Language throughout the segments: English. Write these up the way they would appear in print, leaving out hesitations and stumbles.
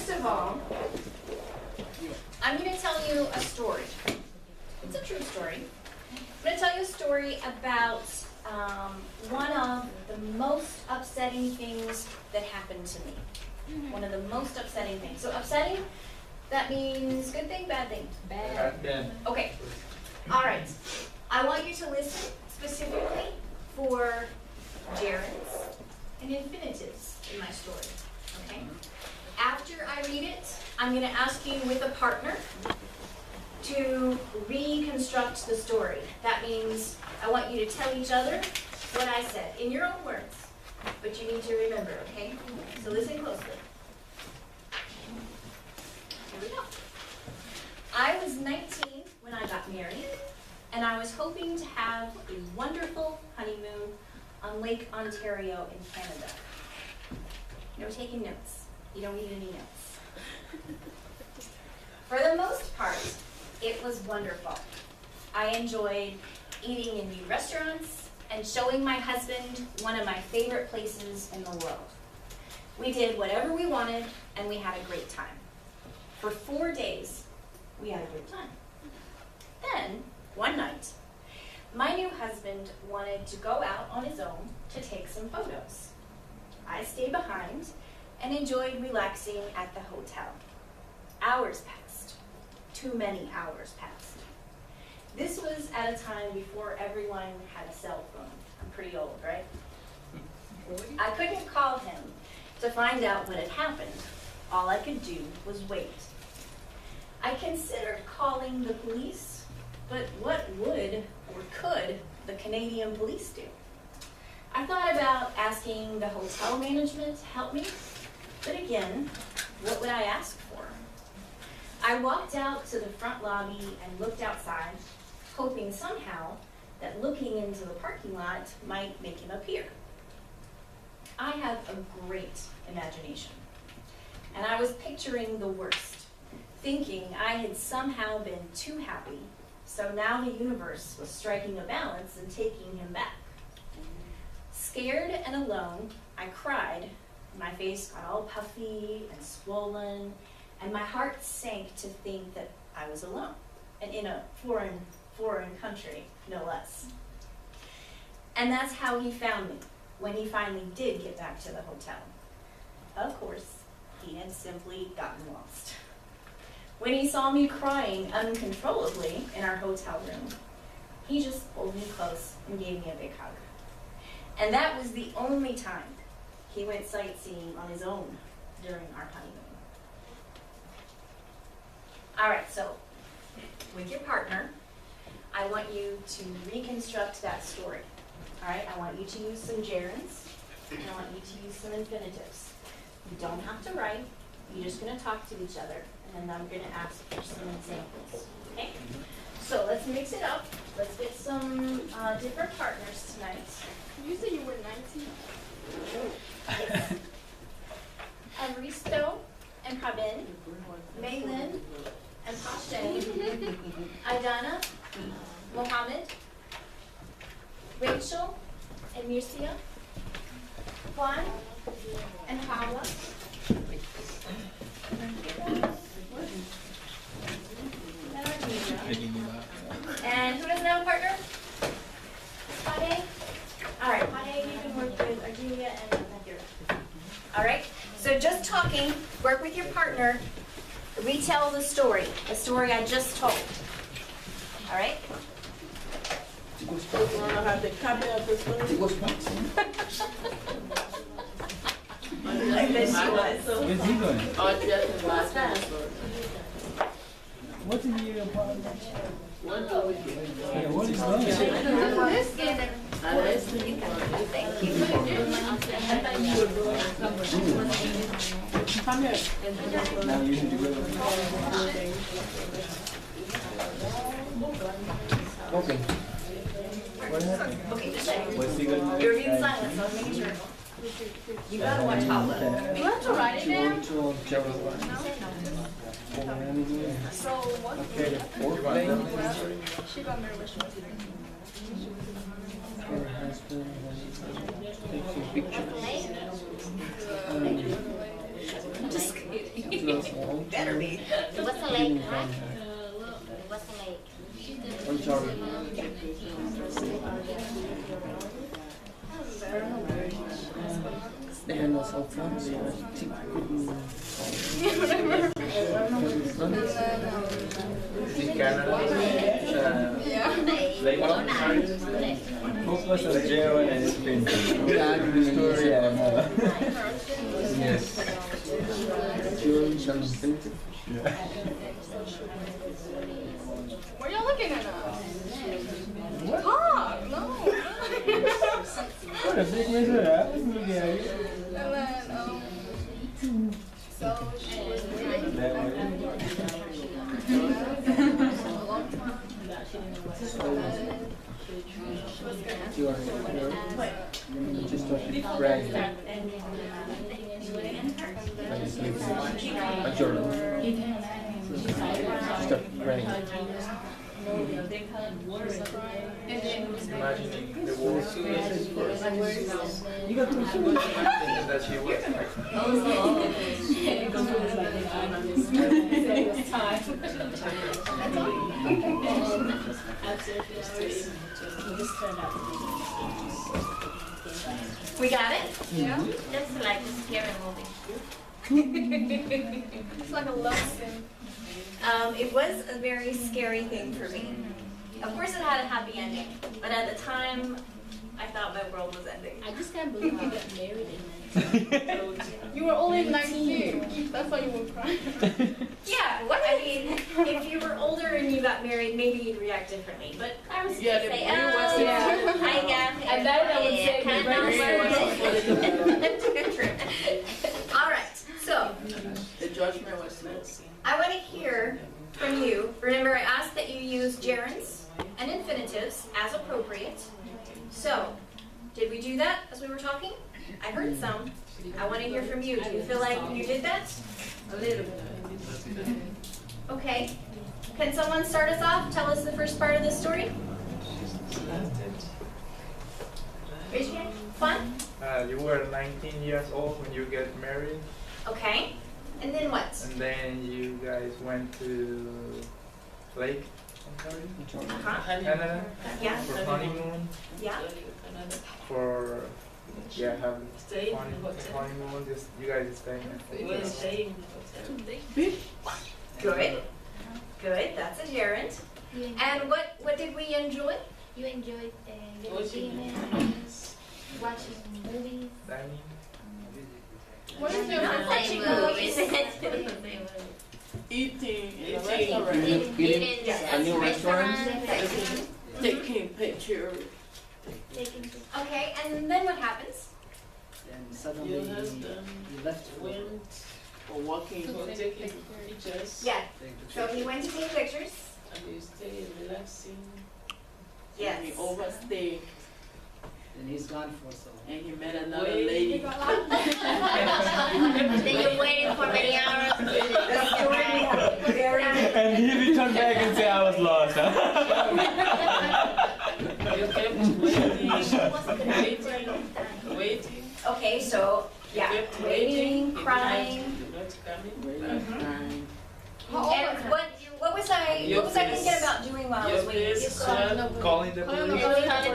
first of all, I'm going to tell you a story. It's a true story. I'm going to tell you a story about one of the most upsetting things that happened to me. One of the most upsetting things. So upsetting, that means good thing, bad thing? Bad. Okay. All right. I want you to listen specifically for gerunds and infinitives in my story. Okay? After I read it, I'm going to ask you with a partner to reconstruct the story. That means I want you to tell each other what I said in your own words, but you need to remember, okay? So listen closely. Here we go. I was 19 when I got married, and I was hoping to have a wonderful honeymoon on Lake Ontario in Canada. No taking notes. You don't need any notes. For the most part, it was wonderful. I enjoyed eating in new restaurants and showing my husband one of my favorite places in the world. We did whatever we wanted, and we had a great time. For 4 days, we had a good time. Then, one night, my new husband wanted to go out on his own to take some photos. I stayed behind and enjoyed relaxing at the hotel. Hours passed. Too many hours passed. This was at a time before everyone had a cell phone. I'm pretty old, right? I couldn't call him to find out what had happened. All I could do was wait. I considered calling the police, but what would or could the Canadian police do? I thought about asking the hotel management to help me, but again, what would I ask for? I walked out to the front lobby and looked outside, hoping somehow that looking into the parking lot might make him appear. I have a great imagination, and I was picturing the worst, thinking I had somehow been too happy, so now the universe was striking a balance and taking him back. Scared and alone, I cried. My face got all puffy and swollen, and my heart sank to think that I was alone, and in a foreign country, no less. And that's how he found me when he finally did get back to the hotel. Of course, he had simply gotten lost. When he saw me crying uncontrollably in our hotel room, he just pulled me close and gave me a big hug. And that was the only time he went sightseeing on his own during our honeymoon. All right, so with your partner, I want you to reconstruct that story. All right, I want you to use some gerunds, and I want you to use some infinitives. You don't have to write. You're just going to talk to each other, and then I'm going to ask for some examples. Okay? So let's mix it up. Let's get some different partners tonight. You said you were 19? Yes. Aristo and Pravin, Maylin and Pashay, Aidana, Mohammed, Rachel and Mircia, Juan and Paula, and who doesn't have a partner? Pade? All right, Pade, you can work with Argelia and Nadira. All right, so just talking, work with your partner, retell the story I just told. All right? You want to have the copy of this one? I bet she was. Where's he going? Oh, just the last one. What did you about? What do we do? Yeah, what is that? Thank you. Come here. Now you need to go. Okay. What happened? Okay, just checking. What's he going to do? You're being silent, so I was making sure. You gotta watch Paula. You have to write it down? So what? Okay, the fourth thing. She got married when she was 3. Her husband takes a picture. Just kidding. Better be. What's the lake, right? What's the lake? I'm sorry. They had no cell phones, so I think In Canada, like most was a jail and it's been story and yes. What are y'all looking at us? Talk, no. What a big mess of that. And then, so she was living That way. a long time. You are just a brag. But you're just a brag. Imagining the war You got to that she We got it? Yeah. That's like a scary movie. It's like a love scene. It was a very scary thing for me. Of course, it had a happy ending, but at the time, I thought my world was ending. I just can't believe you got married in You were only 19. That's why you were crying. Yeah, I mean, if you were older and you got married, maybe you'd react differently. But I was Yeah, gonna the say, movie was oh, different. I got married. And then I would say Kind the of All right, so The judgment was next. I want to hear from you. Remember, I asked that you use gerunds and infinitives as appropriate. So, did we do that as we were talking? I heard some. I want to hear from you. Do you feel like you did that? A little bit. Okay. Can someone start us off? Tell us the first part of the story. Raise your hand. Fun? you were 19 years old when you get married, Okay. And then what? and then you guys went to Lake Ontario, Uh-huh. Canada, Yeah. for honeymoon, Yeah. for have honeymoon. Just you guys staying. Good. Good. That's a gerund. And what did we enjoy? You enjoyed watching movies. Dining. What is your Not watching movies. Eating in a Eating restaurant. a new restaurant? Taking pictures. Okay. And then what happens? Then suddenly Your husband you left. went for walking. Taking pictures. Yeah. So he went to take pictures. And you stay relaxing. Yes. He overstayed And he's gone for so long. and he met another Wait. lady. Then you're waiting for many hours. Very good. And he returned back and said I was lost. You kept waiting. Okay. So yeah, waiting, crying. You're not coming. Crying. How old was And her? what was I thinking about doing while I was Your waiting? face Calling the And police. calling the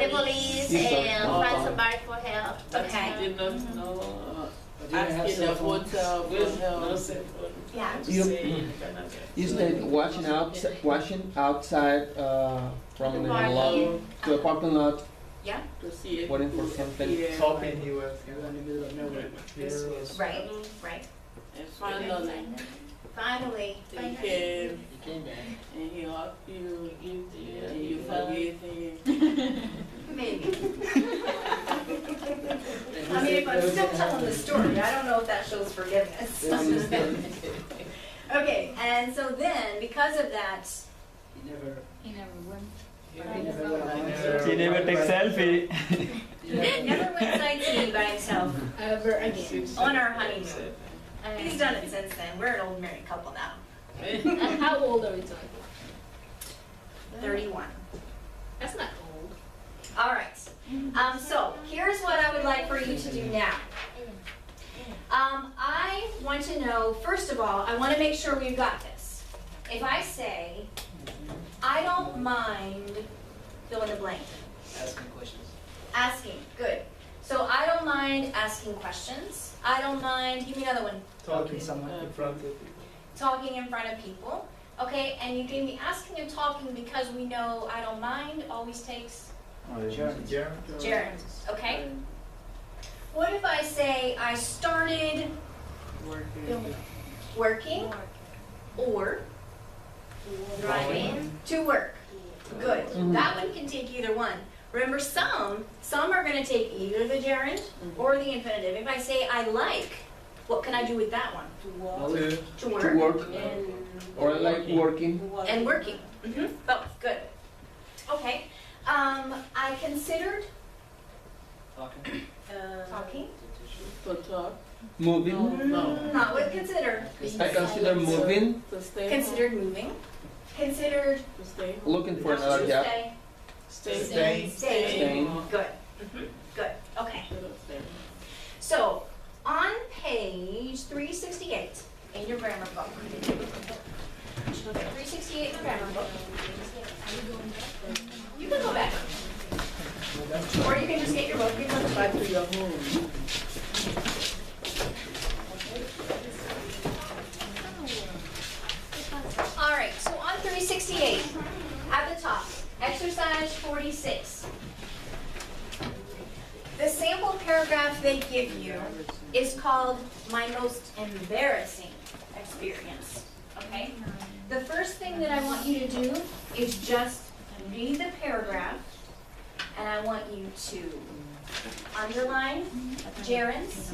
police and find somebody for help. Okay. Did not know. But you didn't have Asking the cell phone. hotel for With no help. cell phone. Yeah. To You- say in Canada. You stayed watching outside from the Parking. lobby to a parking lot, Yeah. To see if waiting for he something. appeared. Hoping he was. in the middle of nowhere. Right. Right. And finally, Finally. he came He came back. and he hugged you Give the and you forgave him. Maybe. I mean, if I'm still telling the story, I don't know if that shows forgiveness. Okay, and so then, because of that, He never He never takes selfie. he never went sightseeing by himself Ever again. on our honeymoon. He's done it since then. We're an old married couple now. And how old are we talking? 31. That's not old. All right. So here's what I would like for you to do now. I want to know, first of all, I want to make sure we've got this. If I say, I don't mind fill in the blank. Asking questions. Asking, good. So I don't mind asking questions. I don't mind, give me another one. Talking someone in front of people. Talking in front of people. Okay, and you gave me asking and talking because we know I don't mind always takes gerund. Okay? What if I say I started working or Driving. to work? Good. Mhm. That one can take either one. Remember, some are going to take either the gerund or the infinitive. If I say I like, what can I do with that one? To To work work, or like working. and working. Both. Good. Okay. I considered Talking. talking. To talk, Moving. Not with consider. I consider moving, to stay. Considered moving. Considered To stay. looking for to another job. stay. Stay. Staying. Good. Good. Okay. So, on page 368 in your grammar book, 368 in the grammar book, you can go back. Or you can just get your book, you can Back to your home. All right, so on 368, at the top, exercise 46. The sample paragraph they give you is called My Most Embarrassing Experience, okay? The first thing that I want you to do is just read the paragraph, and I want you to underline gerunds,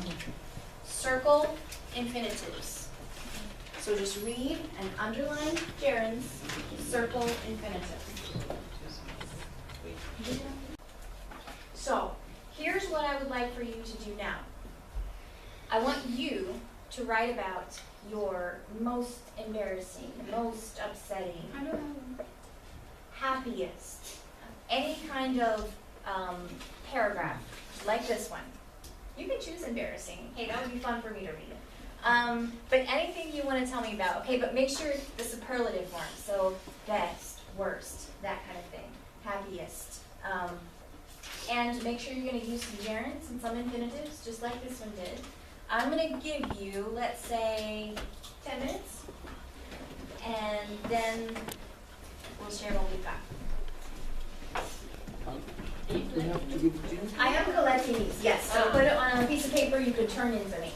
circle infinitives. So just read and underline gerunds, circle infinitives. So, here's what I would like for you to do now. I want you to write about your most embarrassing, most upsetting, happiest, any kind of paragraph, like this one. You can choose embarrassing. Hey, that would be fun for me to read. But anything you want to tell me about, okay, but make sure it's the superlative form. So best, worst, that kind of thing. Happiest. And make sure you're going to use some gerunds and some infinitives, just like this one did. I'm going to give you, let's say, 10 minutes. And then we'll share what we've got. We have to give Jim. I am collecting these, yes. So put it on a piece of paper you could turn in for me.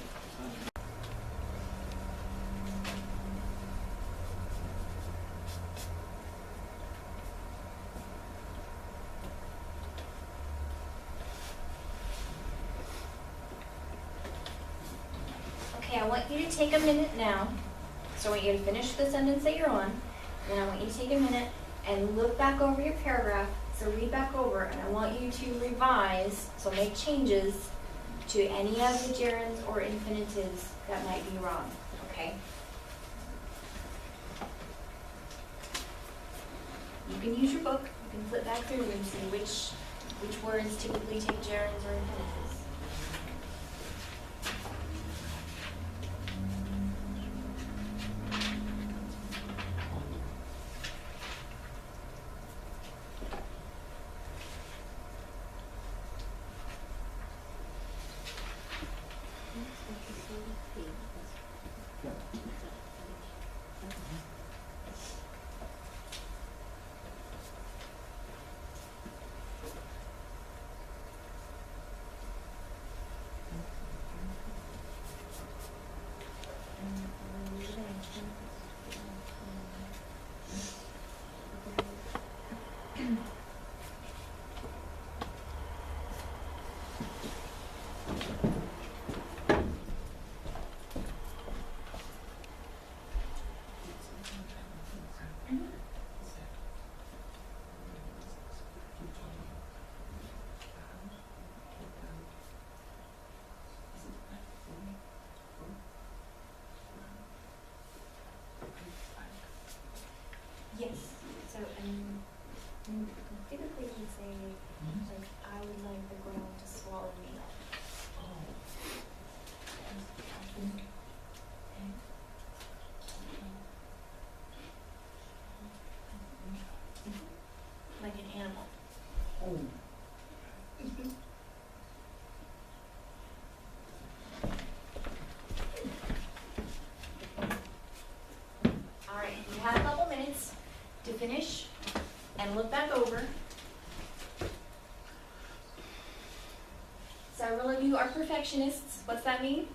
Okay, I want you to take a minute now. So I want you to finish the sentence that you're on. Then I want you to take a minute and look back over your paragraph. So read back over, and I want you to revise, so make changes to any of the gerunds or infinitives that might be wrong, okay? You can use your book, you can flip back through and see which words typically take gerunds or infinitives. finish and look back over. Several of you are perfectionists. What's that mean?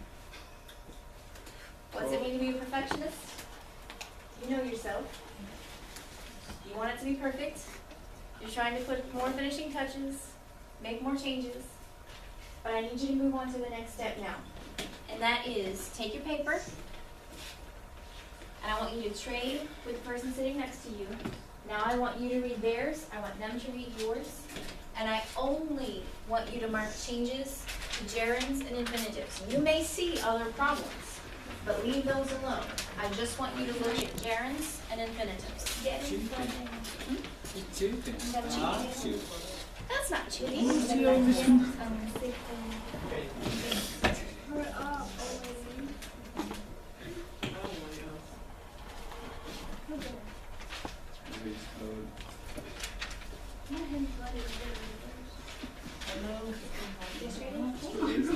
What's it mean to be a perfectionist? You know yourself. You want it to be perfect. You're trying to put more finishing touches, make more changes. But I need you to move on to the next step now. And that is take your paper, and I want you to trade with the person sitting next to you. Now I want you to read theirs, I want them to read yours, and I only want you to mark changes to gerunds and infinitives. You may see other problems, but leave those alone. I just want you to look at gerunds and infinitives. That's not cheating.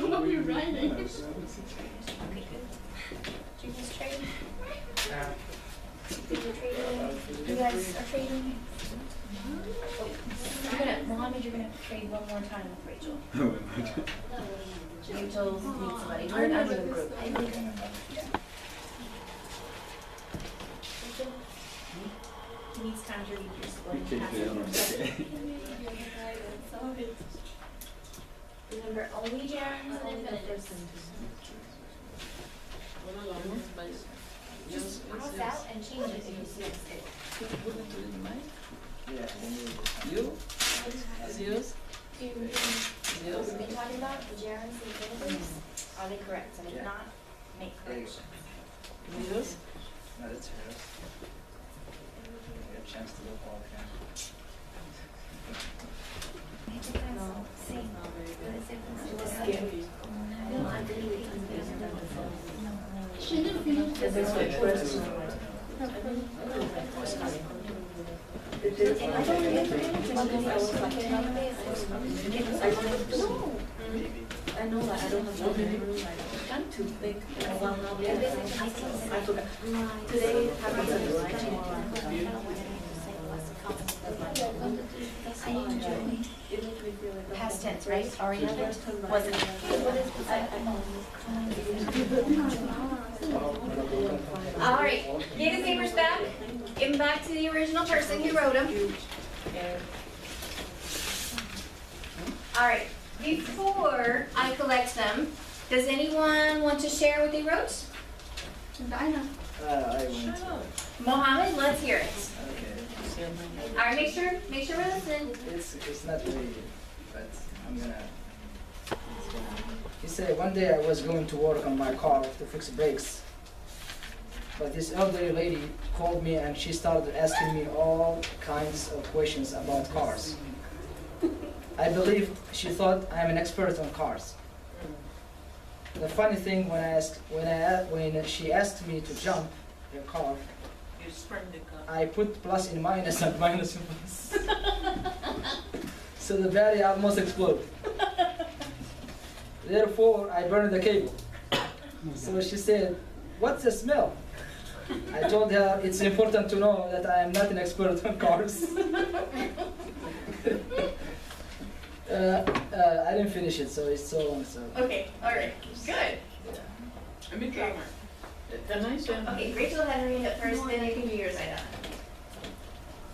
What are you writing? Okay, good. Did you just trade? Did you trade? You guys are trading? Mohammed, you're gonna have to trade one more time with Rachel. Rachel needs somebody. We're not in a group. Rachel? He needs time to read your split. Remember, only gerunds and infinitives. Just cross out and change it if you see a mistake. You? As yours? What we've been talking about, the gerunds and infinitives, are they correct? And if not, make corrections. Yours? No, that's hers. I got a chance to look all the time. She didn't finish. I know that I don't have time to think. Well, no, I forgot. Today happens to be right tomorrow. Past tense, right? Ariana? Wasn't it? All right, get his papers back. Give them back to the original person who wrote them. All right, before I collect them, does anyone want to share what they wrote? Dinah. I went to. Mohammed, let's hear it. Okay. All right, make sure we're listening. It's not really, but I'm gonna. He said, one day I was going to work on my car to fix brakes. But this elderly lady called me and she started asking me all kinds of questions about cars. I believed she thought I am an expert on cars. The funny thing, when she asked me to jump her car, You sprung the car. I put plus in minus and minus in plus. So the battery almost exploded. Therefore, I burned the cable. So she said, "What's the smell?" I told her it's important to know that I am not an expert on cars. I didn't finish it, so it's so long. So Okay, all right, good. Let me try mine. Can I share? Okay, Rachel had to read it first, then you can do yours, Ida.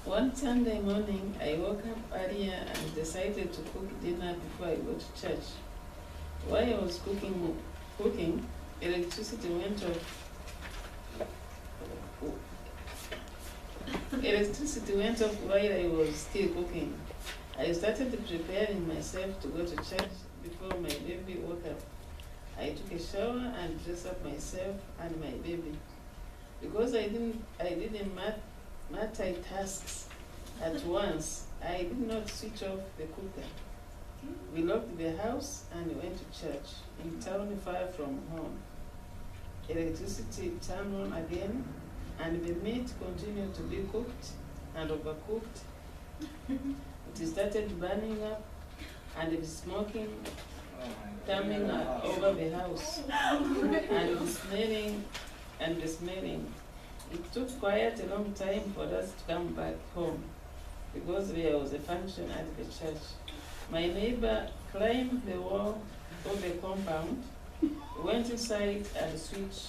One Sunday morning, I woke up earlier and decided to cook dinner before I go to church. While I was cooking, electricity went off. Electricity went off while I was still cooking. I started preparing myself to go to church before my baby woke up. I took a shower and dressed up myself and my baby. Because I didn't multitask at once, I did not switch off the cooker. We locked the house and went to church in town far from home. Electricity turned on again and the meat continued to be cooked and overcooked. It started burning up and the smoking coming over the house and the smelling. It took quite a long time for us to come back home because there was a function at the church. My neighbor climbed the wall of the compound, went inside and switched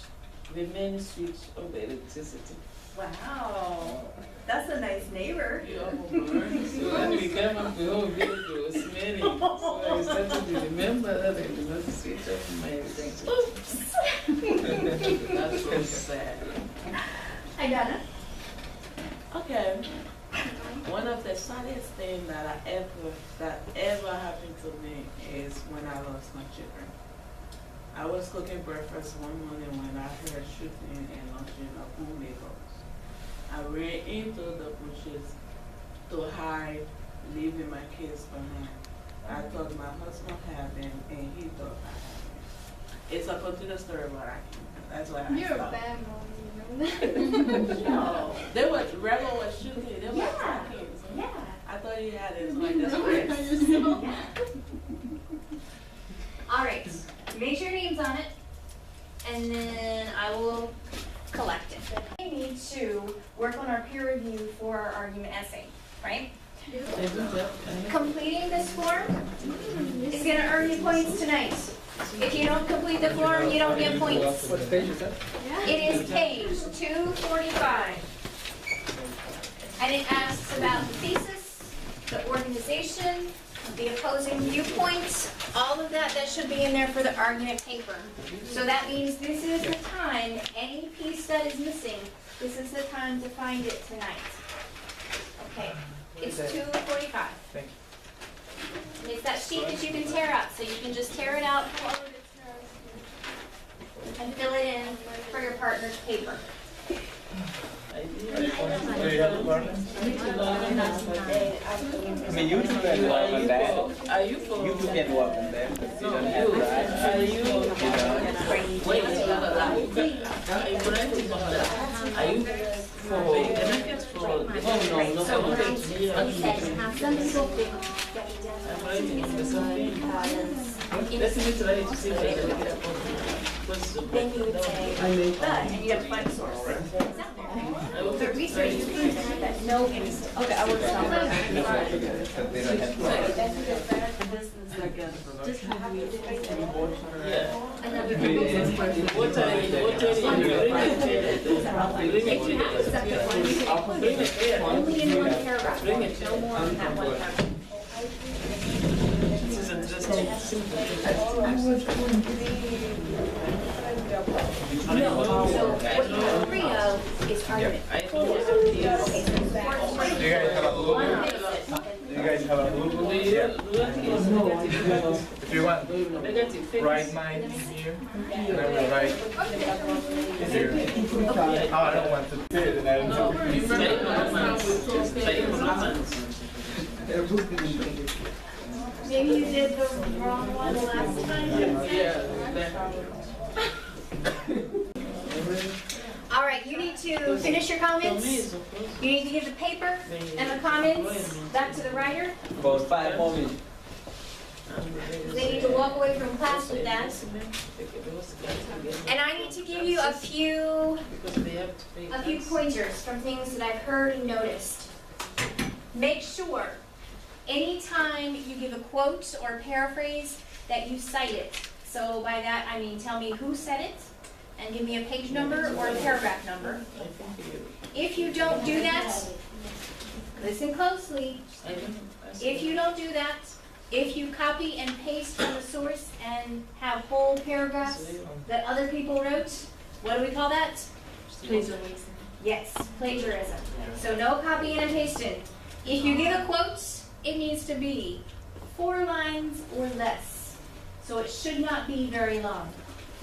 the main switch of the electricity. Wow, that's a nice neighbor. So when we came up, the whole village was smelling. So I started to remember that I did not switch off my electricity. Oops. That was sad. Hi, Donna. Okay. One of the saddest things that ever happened to me is when I lost my children. I was cooking breakfast one morning when I heard shooting and launching of home vehicles. I ran into the bushes to hide, leaving my kids behind. I thought my husband had them and he thought I had them. It's a continuous story, but that's why I You're a stopped. bad mom, you know that? No, they were rebel was shooting. They were Yeah. attacking. So Yeah. I thought he had it You like this. know it on yourself. All right, make your names on it, and then I will collect it. We need to work on our peer review for our argument essay, right? I don't have. Completing this form is gonna earn you points tonight. If you don't complete the form, you don't get points. What page is that? It is page 245. And it asks about the thesis, the organization, the opposing viewpoints, all of that should be in there for the argument paper. So that means this is the time, any piece that is missing, this is the time to find it tonight. Okay, it's 245. Thank you. And it's that sheet that you can tear out, so you can just tear it out and fill it in for your partner's paper. Do you have a partner? I mean, you two can work on that. Are you for? You two can work on that, but you don't No, have you. that. Are you? Wait, are you for? Can I get for? Oh no, no, So no. what I some people think that I'm writing in the same thing. Let's need to write to see if I can get a copy. then you would say, but, and you have to find a source. It's out there. The research is proven that no innocent. Okay, I will stop. But they don't have that. Yeah. Another What are you? If you have a separate one, you can include it only in one paragraph, no more than that one paragraph. This is interesting. No, so what you agree of is argument. I don't have here. Okay, so it's Do you guys have a blue one one? basic. Do you guys have a blue Do one? you Yeah. negative? If you want, Negative things. write mine here, and I will write here. Oh, I don't want to say it, and I don't No, know. you say comments. Say comments. Maybe you did the wrong one last time. Yeah. All right, you need to finish your comments. You need to give the paper and the comments back to the writer. About 5 more minutes. They need to walk away from class with that. And I need to give you a few pointers from things that I've heard and noticed. Make sure, anytime you give a quote or paraphrase, that you cite it. So by that, I mean tell me who said it, and give me a page number or a paragraph number. If you don't do that, listen closely. If you don't do that, if you copy and paste from the source and have whole paragraphs that other people wrote, what do we call that? Plagiarism. Yes, plagiarism. So no copying and pasting. If you give a quote, it needs to be 4 lines or less. So it should not be very long.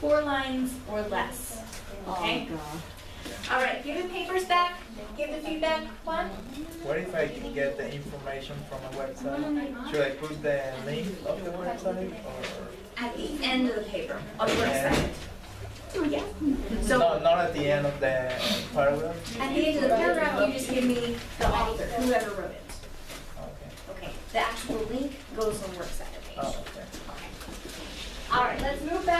4 lines or less. Okay? All right, give the papers back. Give the feedback. Juan? What if I can get the information from a website? Should I put the link of the website or? At the end of the paper, on the website. Yeah. So No, not at the end of the paragraph? at the end of the paragraph, you just give me the author, whoever wrote it. Okay. Okay. The actual link goes on the works cited page. Oh, okay. All right, let's move back.